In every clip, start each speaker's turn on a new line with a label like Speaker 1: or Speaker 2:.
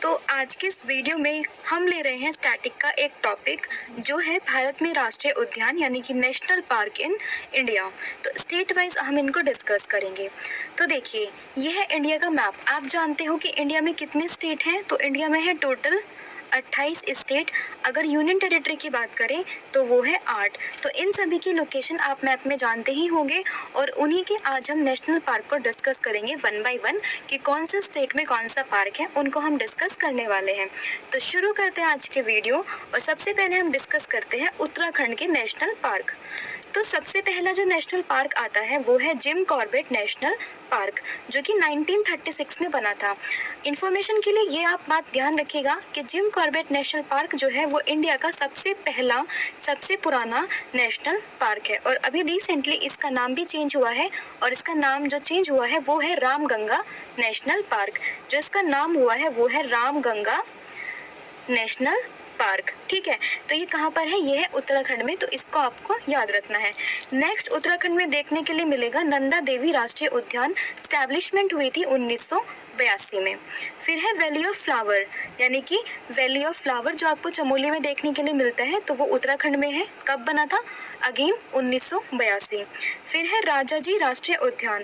Speaker 1: तो आज के इस वीडियो में हम ले रहे हैं स्टैटिक का एक टॉपिक जो है भारत में राष्ट्रीय उद्यान यानी कि नेशनल पार्क इन इंडिया। तो स्टेट वाइज हम इनको डिस्कस करेंगे। तो देखिए, यह है इंडिया का मैप। आप जानते हो कि इंडिया में कितने स्टेट हैं? तो इंडिया में है टोटल 28 स्टेट। अगर यूनियन टेरिटरी की बात करें तो वो है 8। तो इन सभी की लोकेशन आप मैप में जानते ही होंगे और उन्हीं के आज हम नेशनल पार्क को डिस्कस करेंगे वन बाय वन कि कौन से स्टेट में कौन सा पार्क है, उनको हम डिस्कस करने वाले हैं। तो शुरू करते हैं आज के वीडियो और सबसे पहले हम डिस्कस करते हैं उत्तराखंड के नेशनल पार्क। तो सबसे पहला जो नेशनल पार्क आता है वो है जिम कॉर्बेट नेशनल पार्क, जो कि 1936 में बना था। इन्फॉर्मेशन के लिए ये आप बात ध्यान रखिएगा कि जिम कॉर्बेट नेशनल पार्क जो है वो इंडिया का सबसे पहला, सबसे पुराना नेशनल पार्क है और अभी रिसेंटली इसका नाम भी चेंज हुआ है और इसका नाम जो चेंज हुआ है वो है रामगंगा नेशनल पार्क। जो इसका नाम हुआ है वो है रामगंगा नेशनल पार्क। ठीक है, तो ये कहाँ पर है? ये है उत्तराखंड में, तो इसको आपको याद रखना है। नेक्स्ट उत्तराखंड में देखने के लिए मिलेगा नंदा देवी राष्ट्रीय उद्यान। स्टैब्लिशमेंट हुई थी 1982 में। फिर है वैली ऑफ फ्लावर, यानी कि वैली ऑफ फ्लावर जो आपको चमोली में देखने के लिए मिलता है, तो वो उत्तराखंड में है। कब बना था? अगेन 1982। फिर है राजाजी राष्ट्रीय उद्यान,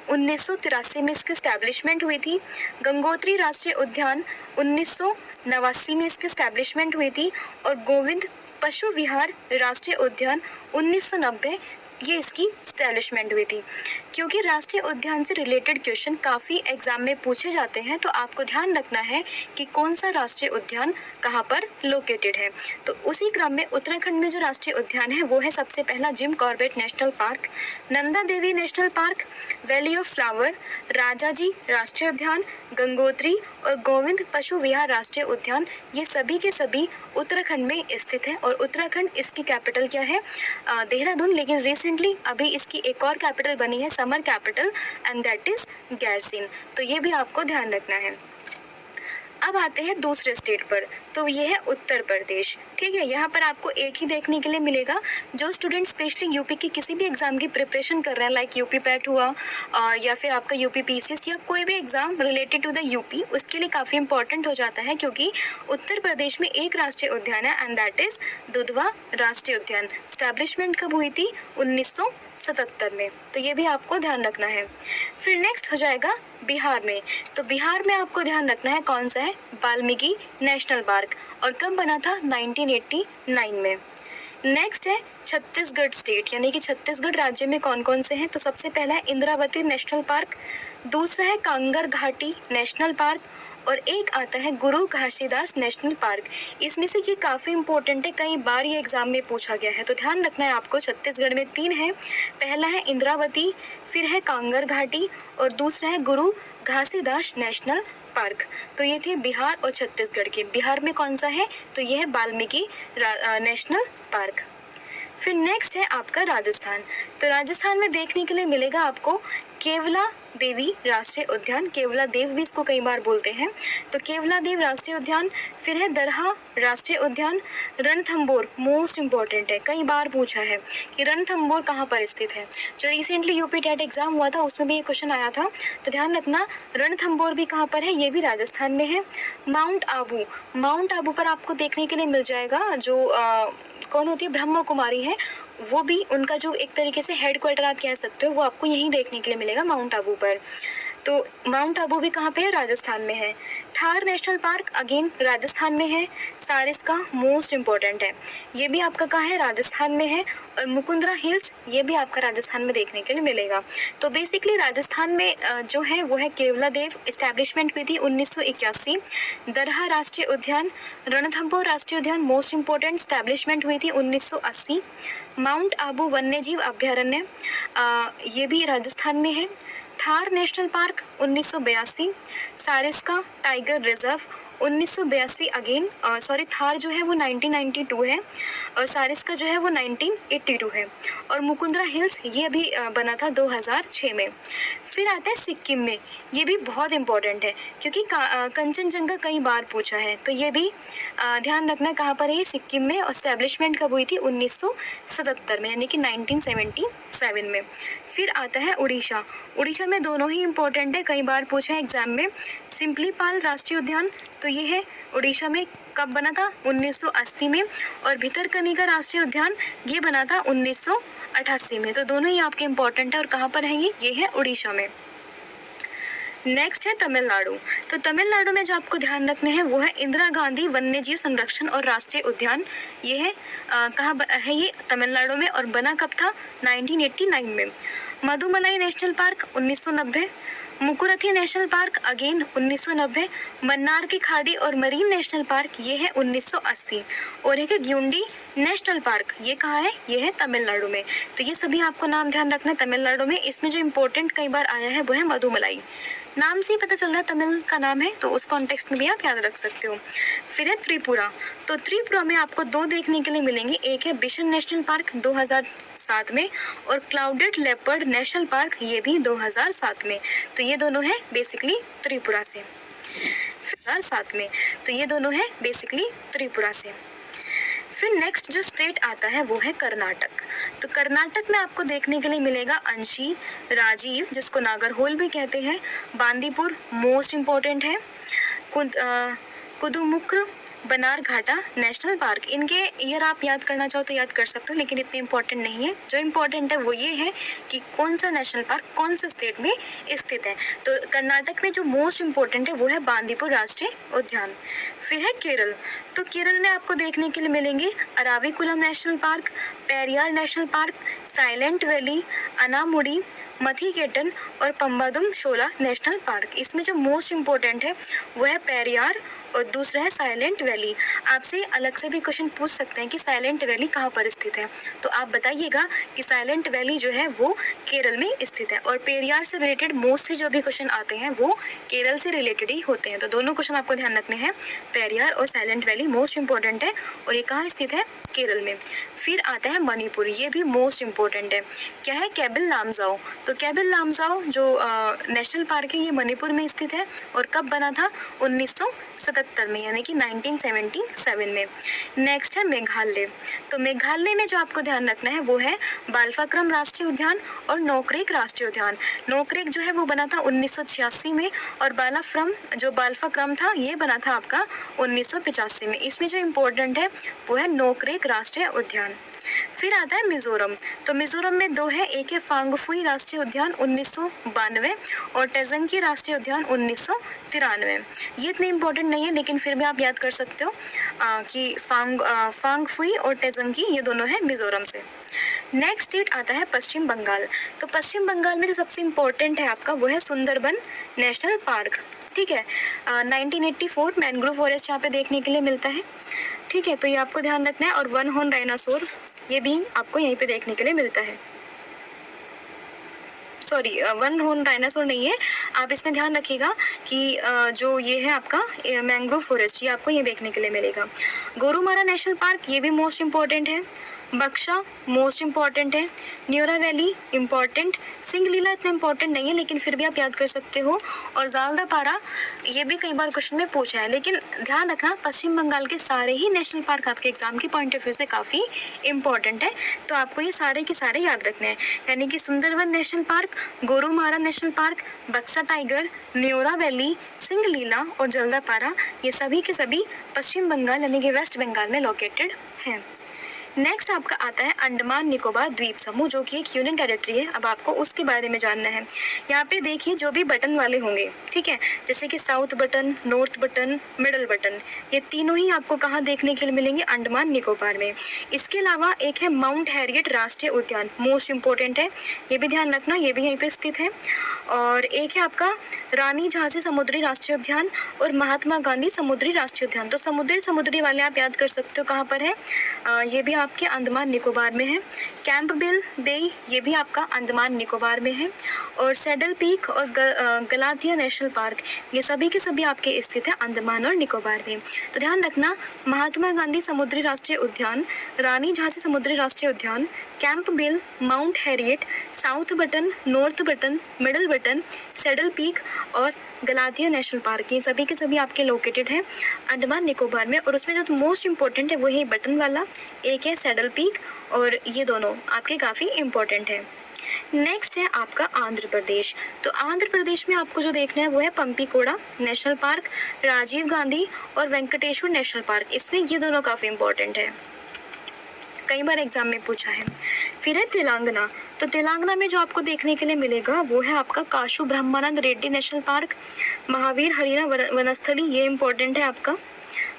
Speaker 1: 1983 में इसकी स्टैब्लिशमेंट हुई थी। गंगोत्री राष्ट्रीय उद्यान 1989 में इसकी स्टैब्लिशमेंट हुई थी और गोविंद पशु विहार राष्ट्रीय उद्यान 1990 ये इसकी स्टैब्लिशमेंट हुई थी। क्योंकि राष्ट्रीय उद्यान से रिलेटेड क्वेश्चन काफ़ी एग्जाम में पूछे जाते हैं, तो आपको ध्यान रखना है कि कौन सा राष्ट्रीय उद्यान कहाँ पर लोकेटेड है। तो उसी क्रम में उत्तराखंड में जो राष्ट्रीय उद्यान है वो है सबसे पहला Jim Corbett national park, Nanda Devi national park, valley of flower, Rajaji राष्ट्रीय उद्यान, गंगोत्री और गोविंद पशु विहार राष्ट्रीय उद्यान। ये सभी के सभी उत्तराखंड में स्थित है और उत्तराखंड इसकी कैपिटल क्या है? देहरादून। लेकिन रिसेंटली अभी इसकी एक और कैपिटल बनी है, summer capital, and that is Gairsain. तो ये भी आपको ध्यान रखना है। अब आते हैं दूसरे स्टेट पर, तो ये है उत्तर प्रदेश। ठीक है, यहाँ पर आपको एक ही देखने के लिए मिलेगा। जो स्टूडेंट स्पेशली यूपी की किसी भी एग्जाम की प्रिपरेशन कर रहे हैं, लाइक यूपी पैट हुआ और या फिर आपका यूपी पीसीएस या कोई भी exam related to the UP, उसके लिए काफ़ी इंपॉर्टेंट हो जाता है क्योंकि उत्तर प्रदेश में एक राष्ट्रीय उद्यान है एंड दैट इज दुधवा राष्ट्रीय उद्यान। स्टैब्लिशमेंट कब हुई थी? 1977 में। तो ये भी आपको ध्यान रखना है। फिर नेक्स्ट हो जाएगा बिहार में। तो बिहार में आपको ध्यान रखना है कौन सा है? Valmiki national park. और कब बना था? 1989 में। नेक्स्ट है छत्तीसगढ़ स्टेट, यानी कि छत्तीसगढ़ राज्य में कौन कौन से हैं? तो सबसे पहला है इंद्रावती नेशनल पार्क, दूसरा है कांगर घाटी नेशनल पार्क और एक आता है गुरु घासीदास नेशनल पार्क। इसमें से ये काफ़ी इंपॉर्टेंट है, कई बार ये एग्जाम में पूछा गया है, तो ध्यान रखना है आपको। छत्तीसगढ़ में 3 है, पहला है इंद्रावती, फिर है कांगर घाटी और दूसरा है गुरु घासीदास नेशनल पार्क। तो ये थे बिहार और छत्तीसगढ़ के। बिहार में कौन सा है? तो ये है वाल्मीकि नेशनल पार्क। फिर नेक्स्ट है आपका राजस्थान। तो राजस्थान में देखने के लिए मिलेगा आपको केवला देवी राष्ट्रीय उद्यान, केवला देव भी इसको कई बार बोलते हैं, तो केवला देव राष्ट्रीय उद्यान। फिर है दरहा राष्ट्रीय उद्यान, रणथंबोर मोस्ट इंपॉर्टेंट है, कई बार पूछा है कि रणथंबोर कहाँ पर स्थित है। जो रिसेंटली यूपी टेट एग्जाम हुआ था उसमें भी ये क्वेश्चन आया था, तो ध्यान रखना रणथंबोर भी कहाँ पर है? ये भी राजस्थान में है। माउंट आबू, माउंट आबू पर आपको देखने के लिए मिल जाएगा जो कौन होती है? ब्रह्मा कुमारी है, वो भी उनका जो एक तरीके से हेड क्वार्टर आप कह सकते हो, वो आपको यहीं देखने के लिए मिलेगा माउंट आबू पर। तो माउंट आबू भी कहाँ पे है? राजस्थान में है। Thar national park again Rajasthan में है। सारिस्का मोस्ट इम्पॉर्टेंट है, ये भी आपका कहाँ है? राजस्थान में है। और मुकुंदरा हिल्स ये भी आपका राजस्थान में देखने के लिए मिलेगा। तो बेसिकली राजस्थान में जो है वो है केवला देव, इस्टेब्लिशमेंट हुई थी 1981। दरहा राष्ट्रीय उद्यान, रणथंबोर राष्ट्रीय उद्यान मोस्ट इम्पॉर्टेंट, स्टैब्लिशमेंट हुई थी 1980। माउंट आबू वन्यजीव अभ्यारण्य ये भी राजस्थान में है। Thar national park 1982, Sariska tiger reserve 1982 again, sorry Thar जो है वो 1992 है और सारिस्का जो है वो 1982 है और मुकुंदरा हिल्स ये अभी बना था 2006 में। फिर आता है सिक्किम में, ये भी बहुत इंपॉर्टेंट है क्योंकि कंचनजंगा कई बार पूछा है, तो ये भी ध्यान रखना कहाँ पर है? सिक्किम में। और स्टैब्लिशमेंट कब हुई थी? 1977 में, यानी कि 1977 में। फिर आता है उड़ीसा। उड़ीसा में दोनों ही इंपॉर्टेंट है, कई बार पूछा है एग्जाम में। सिम्पलीपाल राष्ट्रीय उद्यान, तो ये है उड़ीसा में, कब बना था 1980 में। और भितरकनिका राष्ट्रीय उद्यान ये बना था 1988 में। तो दोनों ही आपके इम्पोर्टेंट है और कहाँ पर है ये है उड़ीसा में। नेक्स्ट है तमिलनाडु। तो तमिलनाडु में जो आपको ध्यान रखने हैं वो है इंदिरा गांधी वन्य जीव संरक्षण और राष्ट्रीय उद्यान। ये है है ये तमिलनाडु में और बना कब था 1989 में। Mudumalai national park 1990, Mukurthi national park again 1990, Mannar की खाड़ी और मरीन नेशनल पार्क ये है 1980, और एक है ग्यूंडी नेशनल पार्क, ये कहाँ है, ये है तमिलनाडु में। तो ये सभी आपको नाम ध्यान रखना है तमिलनाडु में। इसमें जो इम्पोर्टेंट कई बार आया है वो है मधुमलाई, नाम से ही पता चल रहा है तमिल का नाम है, तो उस कॉन्टेक्स्ट में भी आप याद रख सकते हो। फिर है त्रिपुरा। तो त्रिपुरा में आपको दो देखने के लिए मिलेंगे, एक है बिशन नेशनल पार्क 2007 में और क्लाउडेड लेपर्ड नेशनल पार्क ये भी 2007 में। तो ये दोनों है बेसिकली त्रिपुरा से। 2007 में, तो ये दोनों है बेसिकली त्रिपुरा से। फिर नेक्स्ट जो स्टेट आता है वो है कर्नाटक। तो कर्नाटक में आपको देखने के लिए मिलेगा अंशी, राजीव जिसको नागरहोल भी कहते हैं, बांदीपुर मोस्ट इम्पोर्टेंट है, कुदुमुक्र, बनारघाटा नेशनल पार्क। इनके ईयर आप याद करना चाहो तो याद कर सकते हो, लेकिन इतने इंपॉर्टेंट नहीं है। जो इम्पोर्टेंट है वो ये है कि कौन सा नेशनल पार्क कौन से स्टेट में स्थित है। तो कर्नाटक में जो मोस्ट इम्पोर्टेंट है वो है बांदीपुर राष्ट्रीय उद्यान। फिर है केरल। तो केरल में आपको देखने के लिए मिलेंगे Eravikulam national park, Periyar national park, silent valley, Anamudi, Mathikettan और पंबादुम शोला नेशनल पार्क। इसमें जो मोस्ट इम्पोर्टेंट है वो है पेरियार और दूसरा है साइलेंट वैली। आपसे अलग से भी क्वेश्चन पूछ सकते हैं कि साइलेंट वैली कहाँ पर स्थित है, तो आप बताइएगा कि साइलेंट वैली जो है वो केरल में स्थित है। और पेरियार से रिलेटेड मोस्टली जो भी क्वेश्चन आते हैं वो केरल से रिलेटेड ही होते हैं। तो दोनों क्वेश्चन आपको ध्यान रखने हैं, पेरियार और साइलेंट वैली मोस्ट इंपॉर्टेंट है और ये कहाँ स्थित है, केरल में। फिर आता है मणिपुर, ये भी मोस्ट इम्पोर्टेंट है। क्या है, कैबिल लामजाओ। तो कैबिल लामजाओ जो नेशनल पार्क है ये मणिपुर में स्थित है और कब बना था 1977 में, यानी कि 1977 में। नेक्स्ट है मेघालय। तो मेघालय में जो आपको ध्यान रखना है वो है बालफाक्रम राष्ट्रीय उद्यान और नोकरेक राष्ट्रीय उद्यान। नोकरेक जो है वो बना था 1986 में और बालफाक्रम था ये बना था आपका 1985 में। इसमें जो इम्पोर्टेंट है वो है नोकरेक राष्ट्रीय उद्यान। फिर आता है मिजोरम। तो मिजोरम में दो है, एक है फांगफुई राष्ट्रीय उद्यान 1992 और टेजंगी राष्ट्रीय उद्यान 1993। ये इतने इम्पोर्टेंट नहीं है लेकिन फिर भी आप याद कर सकते हो कि फांगफुई और टेजंगी ये दोनों है मिजोरम से। नेक्स्ट स्टेट आता है पश्चिम बंगाल। तो पश्चिम बंगाल में जो सबसे इम्पोर्टेंट है आपका वो है सुंदरबन नेशनल पार्क। ठीक है, 1984 मैंग्रोव फॉरेस्ट यहाँ पे देखने के लिए मिलता है। ठीक है, तो ये आपको ध्यान रखना है। और वन हॉर्न डायनासोर ये भी आपको यहीं पे देखने के लिए मिलता है। सॉरी, वन हॉर्न डायनासोर नहीं है, आप इसमें ध्यान रखिएगा कि जो ये है आपका मैंग्रोव फॉरेस्ट ये आपको ये देखने के लिए मिलेगा। गोरुमारा नेशनल पार्क ये भी मोस्ट इम्पॉर्टेंट है। बक्शा मोस्ट इम्पॉर्टेंट है। Neora valley important. सिंगलीला इतना इम्पॉर्टेंट नहीं है लेकिन फिर भी आप याद कर सकते हो। और जालदापारा ये भी कई बार क्वेश्चन में पूछा है, लेकिन ध्यान रखना पश्चिम बंगाल के सारे ही नेशनल पार्क आपके एग्जाम की पॉइंट ऑफ व्यू से काफ़ी इम्पॉर्टेंट है, तो आपको ये सारे के सारे याद रखने हैं। यानी कि Sundarban national park, Gorumara national park, Buxa tiger, Neora valley, Singalila और जल्दापारा ये सभी के सभी पश्चिम बंगाल यानी कि वेस्ट बंगाल में लोकेटेड हैं। नेक्स्ट आपका आता है अंडमान निकोबार द्वीप समूह, जो कि एक यूनियन टेरिटरी है। अब आपको उसके बारे में जानना है। यहाँ पे देखिए जो भी बटन वाले होंगे, ठीक है, जैसे कि south button, north button, middle button, ये तीनों ही आपको कहाँ देखने के लिए मिलेंगे, अंडमान निकोबार में। इसके अलावा एक है माउंट हैरियट राष्ट्रीय उद्यान, मोस्ट इम्पोर्टेंट है, ये भी ध्यान रखना, ये भी यहीं पे स्थित है। और एक है आपका रानी झांसी समुद्री राष्ट्रीय उद्यान और महात्मा गांधी समुद्री राष्ट्रीय उद्यान। तो समुद्री वाले आप याद कर सकते हो कहाँ पर है, ये भी आपके अंडमान निकोबार में है। कैंपबेल बे ये भी आपका अंडमान निकोबार में है। और सैडल पीक और गलाथिया नेशनल पार्क ये सभी के सभी आपके स्थित है अंडमान और निकोबार में। तो ध्यान रखना, महात्मा गांधी समुद्री राष्ट्रीय उद्यान, रानी झांसी समुद्री राष्ट्रीय उद्यान, Campbell, mount Harriet, south button, north button, middle button, saddle peak और गलाथिया नेशनल पार्क ये सभी के सभी आपके लोकेटेड हैं अंडमान निकोबार में। और उसमें जो मोस्ट इम्पोर्टेंट है वो है बटन वाला, एक है सैडल पीक, और ये दोनों आपके काफ़ी इम्पोर्टेंट है। नेक्स्ट है आपका आंध्र प्रदेश। तो आंध्र प्रदेश में आपको जो देखना है वो है पंपीकोड़ा नेशनल पार्क, राजीव गांधी और वेंकटेश्वर नेशनल पार्क। इसमें ये दोनों काफ़ी इंपॉर्टेंट है, कई बार एग्जाम में पूछा है। फिर है तेलंगाना। तो तेलंगाना में जो आपको देखने के लिए मिलेगा वो है आपका काशू ब्रह्मानंद रेड्डी नेशनल पार्क, महावीर हरिना वनस्थली, ये इंपॉर्टेंट है आपका।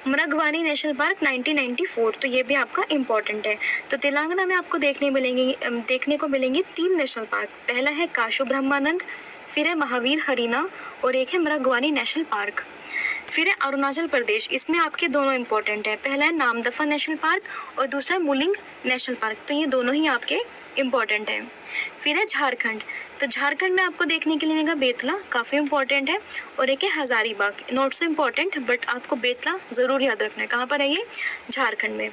Speaker 1: मृगवानी नेशनल पार्क 1994, तो ये भी आपका इम्पॉर्टेंट है। तो तेलंगाना में आपको देखने को मिलेंगे 3 नेशनल पार्क। पहला है काशू ब्रह्मानंद, फिर है महावीर हरिना और एक है मृगवानी नेशनल पार्क। फिर है अरुणाचल प्रदेश। इसमें आपके दोनों इंपॉर्टेंट है, पहला है नामदफा नेशनल पार्क और दूसरा है मुलिंग नेशनल पार्क। तो ये दोनों ही आपके इम्पॉर्टेंट है। फिर है झारखंड। तो झारखंड में आपको देखने के लिए मिलेगा बेतला, काफ़ी इंपॉर्टेंट है, और एक है Hazaribagh, not so important but आपको बेतला ज़रूर याद रखना है। कहाँ पर है ये? झारखंड में।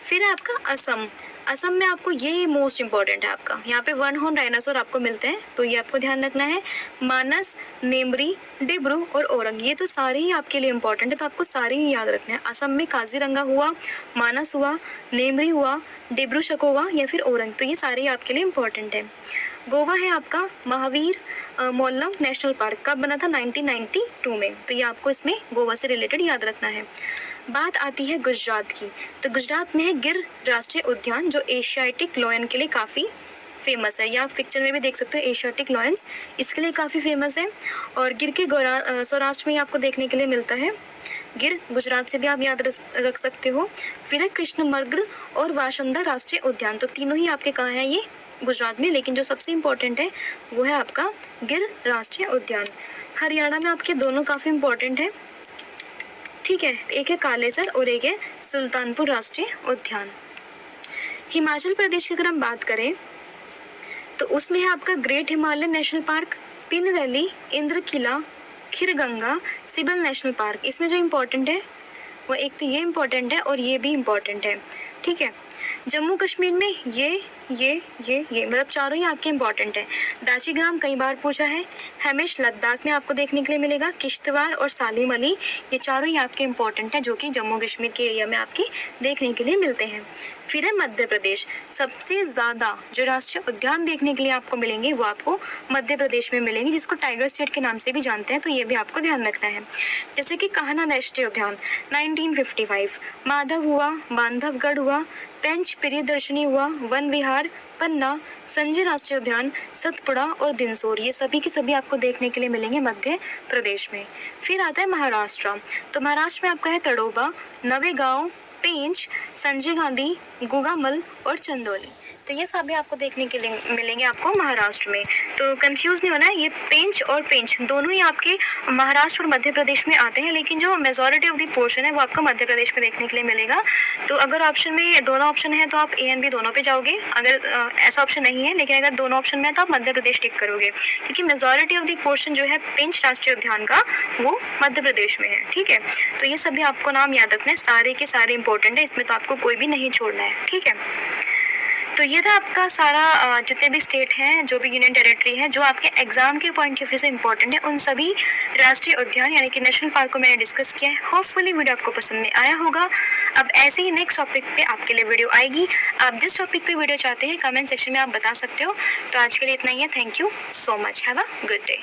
Speaker 1: फिर है आपका असम। असम में आपको ये मोस्ट इंपॉर्टेंट है आपका, यहाँ पे 1 हॉर्न डायनासोर आपको मिलते हैं, तो ये आपको ध्यान रखना है। मानस, नेमरी, डिब्रू और औरंग, ये तो सारे ही आपके लिए इंपॉर्टेंट है, तो आपको सारे ही याद रखना है। असम में काजीरंगा हुआ, मानस हुआ, नेमरी हुआ, डिब्रू शकोवा या फिर औरंग, तो ये सारे ही आपके लिए इंपॉर्टेंट है। गोवा है आपका महावीर मोल्लम नेशनल पार्क, कब बना था? 1992 में, तो ये आपको इसमें गोवा से रिलेटेड याद रखना है। बात आती है गुजरात की। तो गुजरात में है गिर राष्ट्रीय उद्यान, जो एशियाटिक लॉयन के लिए काफ़ी फेमस है। या आप पिक्चर में भी देख सकते हो, एशियाटिक लॉयंस इसके लिए काफ़ी फेमस है। और गिर के सौराष्ट्र में आपको देखने के लिए मिलता है। गिर गुजरात से भी आप याद रख सकते हो। फिर है कृष्णमृग और वाशंदा राष्ट्रीय उद्यान, तो तीनों ही आपके कहाँ हैं? ये गुजरात में, लेकिन जो सबसे इम्पोर्टेंट है वो है आपका गिर राष्ट्रीय उद्यान। हरियाणा में आपके दोनों काफ़ी इम्पोर्टेंट है, ठीक है, एक है कालेसर और एक है सुल्तानपुर राष्ट्रीय उद्यान। हिमाचल प्रदेश की अगर हम बात करें तो उसमें है आपका great Himalayan national park, Pin valley, Inderkilla, Khirganga, Simbal national park. इसमें जो इम्पोर्टेंट है वो एक तो ये इम्पोर्टेंट है और ये भी इम्पोर्टेंट है, ठीक है। जम्मू कश्मीर में ये मतलब चारों ही आपके इम्पोर्टेंट है। दाचीग्राम कई बार पूछा है। हेमिश लद्दाख में आपको देखने के लिए मिलेगा। किश्तवाड़ और सालिम अली, ये चारों ही आपके इम्पोर्टेंट है, जो कि जम्मू कश्मीर के एरिया में आपके देखने के लिए मिलते हैं। फिर है मध्य प्रदेश। सबसे ज़्यादा जो राष्ट्रीय उद्यान देखने के लिए आपको मिलेंगे वो आपको मध्य प्रदेश में मिलेंगे, जिसको टाइगर स्टेट के नाम से भी जानते हैं, तो ये भी आपको ध्यान रखना है। जैसे कि कान्हा राष्ट्रीय उद्यान 1955, माधव हुआ, बांधवगढ़ हुआ, पेंच प्रियदर्शनी हुआ, वन विहार पन्ना, संजय राष्ट्रीय उद्यान, सतपुड़ा और दिनसोर, ये सभी के सभी आपको देखने के लिए मिलेंगे मध्य प्रदेश में। फिर आता है महाराष्ट्र। तो महाराष्ट्र में आपका है तड़ोबा, नवेगांव, पेंच, संजय गांधी, गुगामल और चंदौली, तो ये सभी आपको देखने के लिए मिलेंगे आपको महाराष्ट्र में। तो कंफ्यूज नहीं होना है, ये पेंच और पेंच दोनों ही आपके महाराष्ट्र और मध्य प्रदेश में आते हैं, लेकिन जो मेजॉरिटी ऑफ द पोर्शन है वो आपको मध्य प्रदेश में देखने के लिए मिलेगा। तो अगर ऑप्शन में दोनों ऑप्शन है तो आप ए एंड बी दोनों पे जाओगे। अगर ऐसा ऑप्शन नहीं है, लेकिन अगर दोनों ऑप्शन में है तो आप मध्य प्रदेश टिक करोगे, क्योंकि मेजॉरिटी ऑफ द पोर्शन जो है पेंच राष्ट्रीय उद्यान का वो मध्य प्रदेश में है, ठीक है। तो ये सभी आपको नाम याद रखना है, सारे के सारे इंपॉर्टेंट है, इसमें तो आपको कोई भी नहीं छोड़ना है, ठीक है। तो ये था आपका सारा जितने भी स्टेट हैं, जो भी यूनियन टेरिटरी है, जो आपके एग्जाम के पॉइंट ऑफ व्यू से इंपॉर्टेंट है, उन सभी राष्ट्रीय उद्यान यानी कि नेशनल पार्क को मैंने डिस्कस किया है। होपफुली वीडियो आपको पसंद में आया होगा। अब ऐसे ही नेक्स्ट टॉपिक पे आपके लिए वीडियो आएगी। आप जिस टॉपिक पे वीडियो चाहते हैं कमेंट सेक्शन में आप बता सकते हो। तो आज के लिए इतना ही है। Thank you so much. Have a good day.